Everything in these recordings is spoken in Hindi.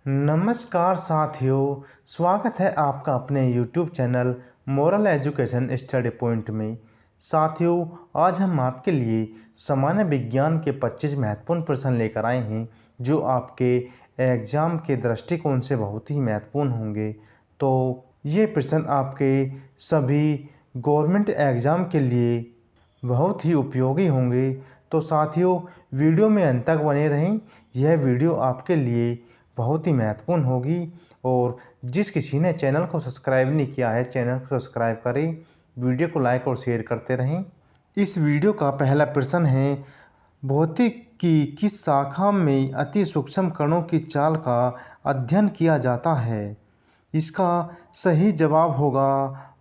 नमस्कार साथियों, स्वागत है आपका अपने YouTube channel moral education study point में। साथियों, आज हम आपके लिए सामान्य विज्ञान के 25 महत्वपूर्ण प्रश्न लेकर आए हैं जो आपके एग्ज़ाम के दृष्टिकोण से बहुत ही महत्वपूर्ण होंगे। तो ये प्रश्न आपके सभी गवर्नमेंट एग्ज़ाम के लिए बहुत ही उपयोगी होंगे। तो साथियों, वीडियो में अंत तक बने रहें। यह वीडियो आपके लिए बहुत ही महत्वपूर्ण होगी और जिस किसी ने चैनल को सब्सक्राइब नहीं किया है, चैनल को सब्सक्राइब करें, वीडियो को लाइक और शेयर करते रहें। इस वीडियो का पहला प्रश्न है, भौतिक की किस शाखा में अति सूक्ष्म कणों की चाल का अध्ययन किया जाता है? इसका सही जवाब होगा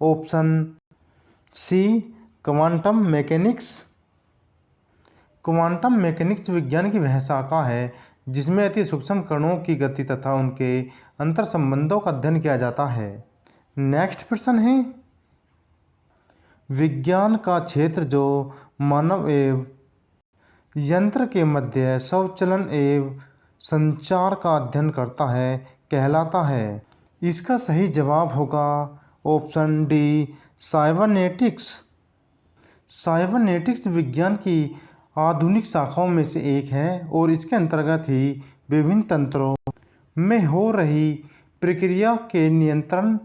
option C, quantum mechanics. Quantum mechanics विज्ञान की वह शाखा है जिसमें अति सूक्ष्म कणों की गति तथा उनके अंतर संबंधों का अध्ययन किया जाता है। नेक्स्ट प्रश्न है, विज्ञान का क्षेत्र जो मानव एवं यंत्र के मध्य स्वचलन एवं संचार का अध्ययन करता है कहलाता है। इसका सही जवाब होगा ऑप्शन डी, साइबरनेटिक्स। साइबरनेटिक्स विज्ञान की आधुनिक शाखाओं में से एक है और इसके अंतर्गत ही विभिन्न तंत्रों में हो रही प्रक्रिया के नियंत्रण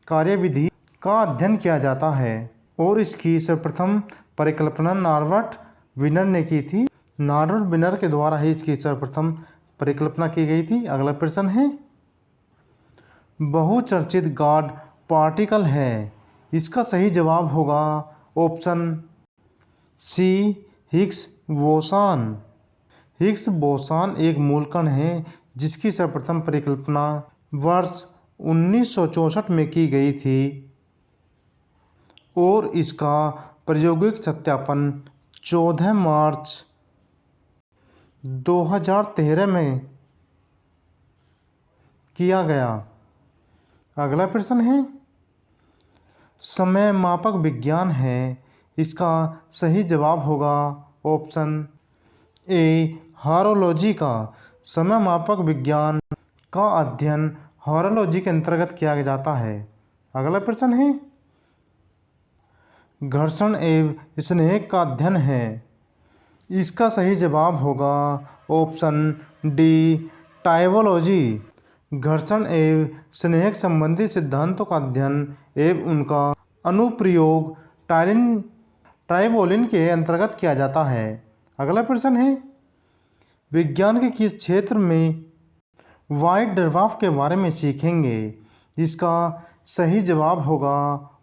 कार्यविधि का अध्ययन किया जाता है और इसकी सर्वप्रथम परिकल्पना नॉर्बर्ट विनर ने की थी। नॉर्बर्ट विनर के द्वारा ही इसकी सर्वप्रथम परिकल्पना की गई थी। अगला प्रश्न है, बहुचर्चित गॉड पार्टिकल है। इसका सही जवाब होगा option C, Higgs boson. Higgs boson एक मूलकण है जिसकी सर्वप्रथम परिकल्पना वर्ष 1964 में की गई थी और इसका प्रायोगिक सत्यापन 14 मार्च 2013 में किया गया। अगला प्रश्न है, समय मापक विज्ञान है। इसका सही जवाब होगा ऑप्शन ए, हॉरोलॉजी का। समय मापक विज्ञान का अध्ययन हॉरोलॉजी के अंतर्गत किया जाता है। अगला प्रश्न है, घर्षण एवं स्नेह का अध्ययन है। इसका सही जवाब होगा ऑप्शन डी, टाइपोलॉजी। घर्षण एवं स्नेह संबंधी सिद्धांतों का अध्ययन एवं उनका अनुप्रयोग टाइपोलिन के अंतर्गत किया जाता है। अगला प्रश्न है, विज्ञान के किस क्षेत्र में व्हाइट ड्वार्फ के बारे में सीखेंगे? इसका सही जवाब होगा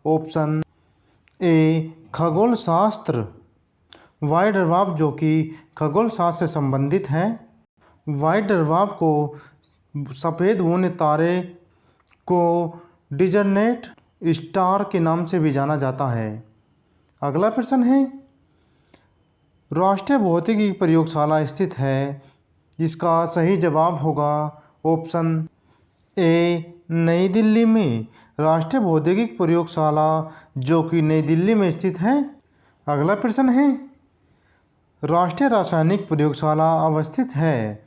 ऑप्शन ए, खगोल शास्त्र। व्हाइट ड्वार्फ जो कि खगोल शास्त्र से संबंधित है। व्हाइट ड्वार्फ को सफ़ेद होने तारे को डिजर्नेट स्टार के नाम से भी जाना जाता है। अगला प्रश्न है, राष्ट्रीय भौतिकी प्रयोगशाला स्थित है। इसका सही जवाब होगा ऑप्शन ए, नई दिल्ली में। राष्ट्रीय भौतिकी प्रयोगशाला जो कि नई दिल्ली में स्थित है। अगला प्रश्न है, राष्ट्रीय रासायनिक प्रयोगशाला अवस्थित है।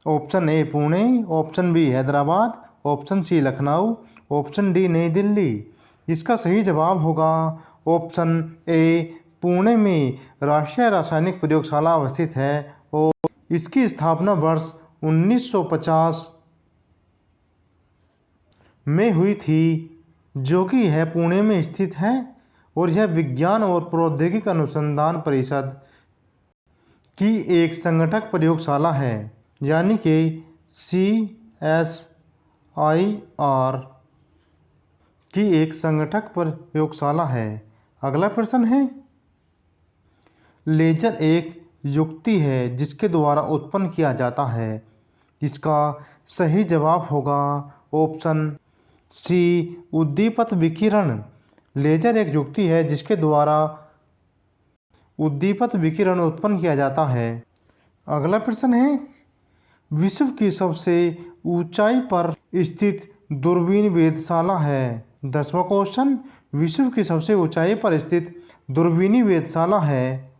Option A, Pune. Option B, Hyderabad. Option C, Lucknow. Option D, New Delhi. इसका सही जवाब होगा ऑप्शन ए, पुणे में राष्ट्रीय रासायनिक प्रयोगशाला अवस्थित है और इसकी स्थापना वर्ष 1950 में हुई थी, जो कि यह पुणे में स्थित है और यह विज्ञान और प्रौद्योगिकी अनुसंधान परिषद की एक संगठक प्रयोगशाला है, यानी कि CSIR की एक संगठक प्रयोगशाला है। अगला प्रश्न है, लेजर एक युक्ति है जिसके द्वारा उत्पन्न किया जाता है। इसका सही जवाब होगा ऑप्शन सी, उद्दीपित विकिरण। लेजर एक युक्ति है जिसके द्वारा उद्दीपित विकिरण उत्पन्न किया जाता है। अगला प्रश्न है, विश्व की सबसे ऊंचाई पर स्थित दूरबीन वेधशाला है। 10वां क्वेश्चन, विश्व की सबसे ऊंचाई पर स्थित दूरबीनी वेधशाला है।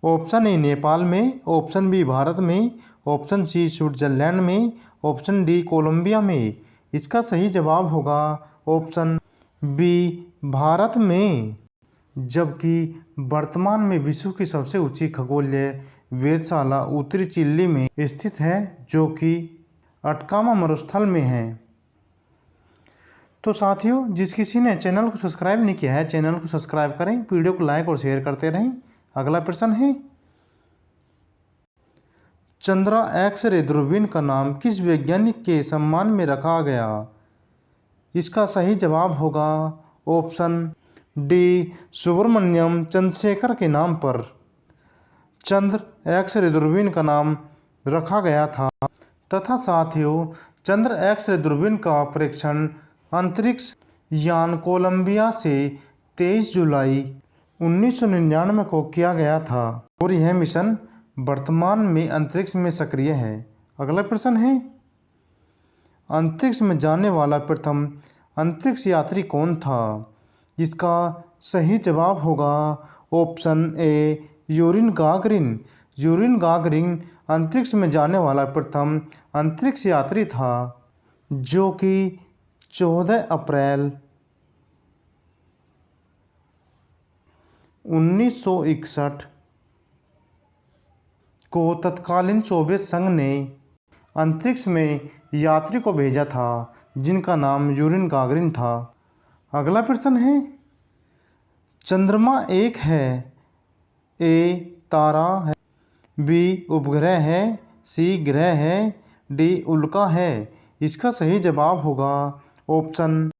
ऑप्शन ए, नेपाल में। ऑप्शन बी, भारत में। ऑप्शन सी, स्विट्जरलैंड में। ऑप्शन डी कोलंबिया में। इसका सही जवाब होगा ऑप्शन बी भारत में। जबकि वर्तमान में विश्व की सबसे ऊंची खगोलीय वेधशाला उत्तरी चिली में स्थित है, जो कि अटकामा मरुस्थल में है। तो साथियों, जिस किसी ने चैनल को सब्सक्राइब नहीं किया है, चैनल को सब्सक्राइब करें, वीडियो को लाइक और शेयर करते रहें। अगला प्रश्न है, चंद्रा एक्स-रे दूरबीन का नाम किस वैज्ञानिक के सम्मान में रखा गया? इसका सही जवाब होगा ऑप्शन डी सुब्रमण्यम चंद्रशेखर के नाम पर चंद्र एक्स-रे दूरबीन का नाम रखा गया था। तथा साथियों, चंद्र एक्स-रे दूरबीन का परीक्षण अंतरिक्ष यान कोलंबिया से 23 जुलाई 1999 को किया गया था और यह मिशन वर्तमान में अंतरिक्ष में सक्रिय है। अगला प्रश्न है, अंतरिक्ष में जाने वाला प्रथम अंतरिक्ष यात्री कौन था? इसका सही जवाब होगा option A urine Gagarin. Urine Gagarin अंतरिक्ष में जाने वाला प्रथम अंतरिक्ष यात्री था, जो कि 14 अप्रैल 1961 को तत्कालीन सोवियत संघ ने अंतरिक्ष में यात्री को भेजा था, जिनका नाम यूरिन गागरिन था। अगला प्रश्न है, चंद्रमा एक है, ए तारा है, बी उपग्रह है, सी ग्रह है, डी उल्का है? इसका सही जवाब होगा ऑप्शन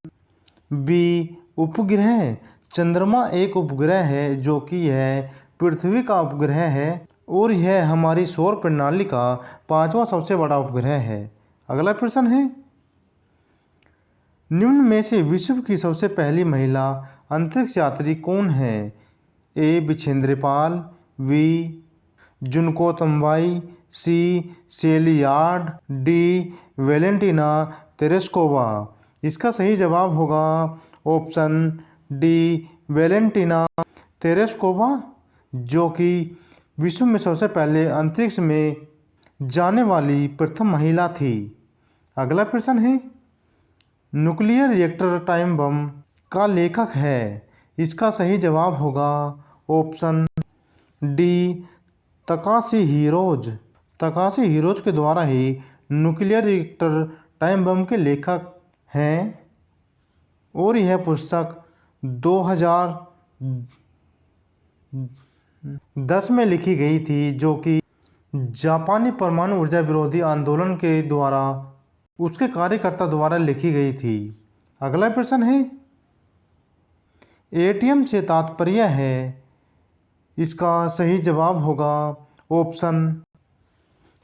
बी उपग्रह। चंद्रमा एक उपग्रह है, जो कि यह पृथ्वी का उपग्रह है और यह हमारी सौर प्रणाली का 5वां सबसे बड़ा उपग्रह है। अगला प्रश्न है, निम्न में से विश्व की सबसे पहली महिला अंतरिक्ष यात्री कौन है? ए बिछेंद्र पाल, बी जुनको तंबाई, सी सेली यार्ड, डी वेलेंटिना तेरेस्कोवा? इसका सही जवाब होगा ऑप्शन डी वेलेंटिना तेरेस्कोवा, जो कि विश्व में सबसे पहले अंतरिक्ष में जाने वाली प्रथम महिला थी। अगला प्रश्न है, न्यूक्लियर रिएक्टर टाइम बम का लेखक है? इसका सही जवाब होगा option D Takeshi heroes. Takeshi heroes के द्वारा ही न्यूक्लियर रिएक्टर टाइम बम के लेखक हैं और यह पुस्तक 2010 में लिखी गई थी, जो कि जापानी परमाणु ऊर्जा विरोधी आंदोलन के द्वारा उसके कार्यकर्ता द्वारा लिखी गई थी। अगला प्रश्न है, एटीएम से तात्पर्य है? इसका सही जवाब होगा option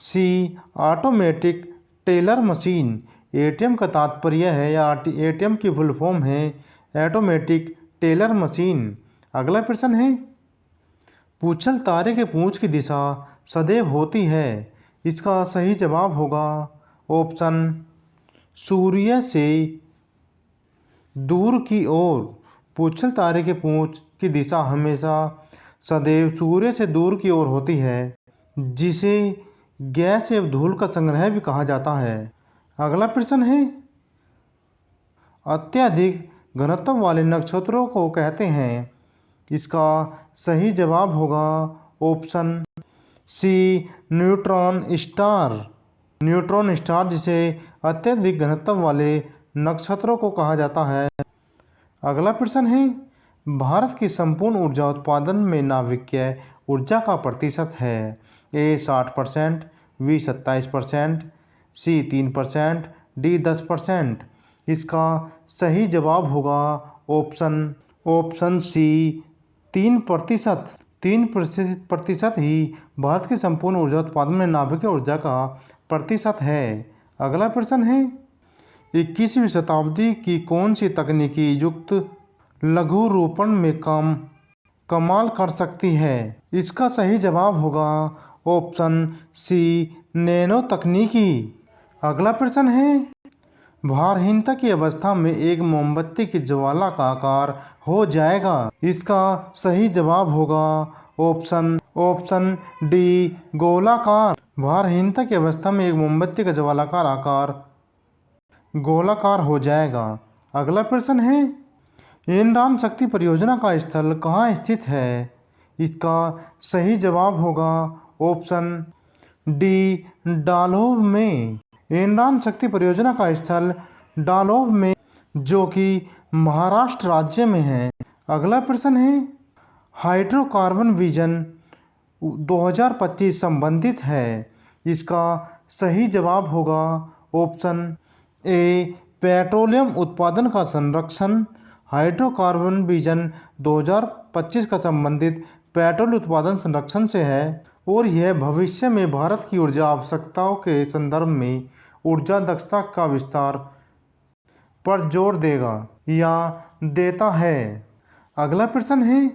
C automatic teller machine. ATM का तात्पर्य है या एटीएम की फुल फॉर्म है ऑटोमेटिक टेलर मशीन। अगला प्रश्न है, पूछल तारे के पूंछ की दिशा सदैव होती है? इसका सही जवाब होगा ऑप्शन सूर्य से दूर की ओर। पूछल तारे के पूंछ की दिशा हमेशा सदैव सूर्य से दूर की ओर होती है, जिसे गैस एवं धूल का संग्रह भी कहा जाता है। अगला प्रश्न है, अत्यधिक घनत्व वाले नक्षत्रों को कहते हैं? इसका सही जवाब होगा option C neutron star. Neutron star जिसे अत्यधिक घनत्व वाले नक्षत्रों को कहा जाता है। अगला प्रश्न है, भारत की संपूर्ण ऊर्जा उत्पादन में नाभिकीय ऊर्जा का प्रतिशत है? ए 60%, बी 27%, सी 3%, डी 10%? इसका सही जवाब होगा ऑप्शन सी 3%। 3% ही भारत की संपूर्ण ऊर्जा उत्पादन में नाभिकीय ऊर्जा का प्रतिशत है। अगला प्रश्न है, 21वीं शताब्दी की कौन सी तकनीकी युक्त लघु रूपण में कमाल कर सकती है? इसका सही जवाब होगा ऑप्शन सी नैनो तकनीकी। अगला प्रश्न है, भारहीनता की अवस्था में एक मोमबत्ती की ज्वाला का आकार हो जाएगा? इसका सही जवाब होगा ऑप्शन ऑप्शन डी गोलाकार। भारहीनता की अवस्था में एक मोमबत्ती का ज्वालाकार आकार गोलाकार हो जाएगा। अगला प्रश्न है, एनरॉन शक्ति परियोजना का स्थल कहाँ स्थित है? इसका सही जवाब होगा ऑप्शन डी डालोव में। एनरॉन शक्ति परियोजना का स्थल डालोव में, जो कि महाराष्ट्र राज्य में है। अगला प्रश्न है, हाइड्रोकार्बन विजन 2025 संबंधित है। इसका सही जवाब होगा ऑप्शन ए पेट्रोलियम उत्पादन का संरक्षण। हाइड्रोकार्बन विजन 2025 का संबंधित पेट्रोल उत्पादन संरक्षण से है और यह भविष्य में भारत की ऊर्जा आवश्यकताओं के संदर्भ में ऊर्जा दक्षता का विस्तार पर जोर देगा या देता है। अगला प्रश्न है,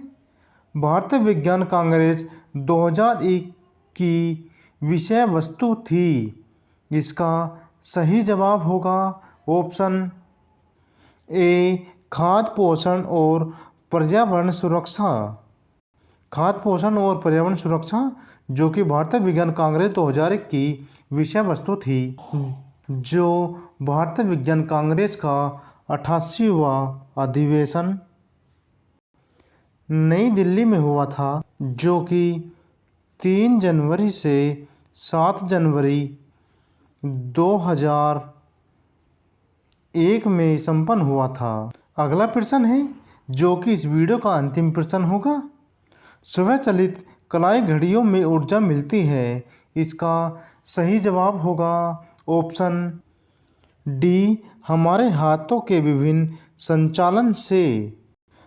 भारतीय विज्ञान कांग्रेस 2001 की विषय वस्तु थी। इसका सही जवाब होगा ऑप्शन ए खाद्य पोषण और पर्यावरण सुरक्षा। खाद्य पोषण और पर्यावरण सुरक्षा, जो कि भारतीय विज्ञान कांग्रेस 2001 की विषय वस्तु थी, जो भारतीय विज्ञान कांग्रेस का 88वां अधिवेशन नई दिल्ली में हुआ था, जो कि 3 जनवरी से 7 जनवरी 2001 में संपन्न हुआ था। अगला प्रश्न है, जो कि इस वीडियो का अंतिम प्रश्न होगा, स्वचालित कलाई घड़ियों में ऊर्जा मिलती है। इसका सही जवाब होगा ऑप्शन डी हमारे हाथों के विभिन्न संचालन से।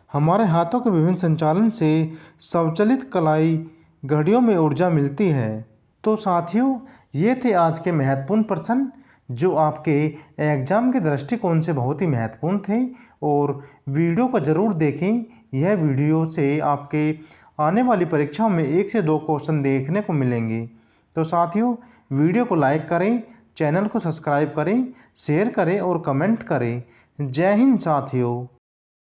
हमारे हाथों के विभिन्न संचालन से स्वचालित कलाई घड़ियों में ऊर्जा मिलती है। तो साथियों, ये थे आज के महत्वपूर्ण प्रश्न जो आपके एग्जाम के दृष्टिकोण से बहुत ही महत्वपूर्ण थे, और वीडियो को ज़रूर देखें। यह वीडियो से आपके आने वाली परीक्षाओं में 1 से 2 क्वेश्चन देखने को मिलेंगे। तो साथियों, वीडियो को लाइक करें, चैनल को सब्सक्राइब करें, शेयर करें और कमेंट करें। जय हिंद साथियों।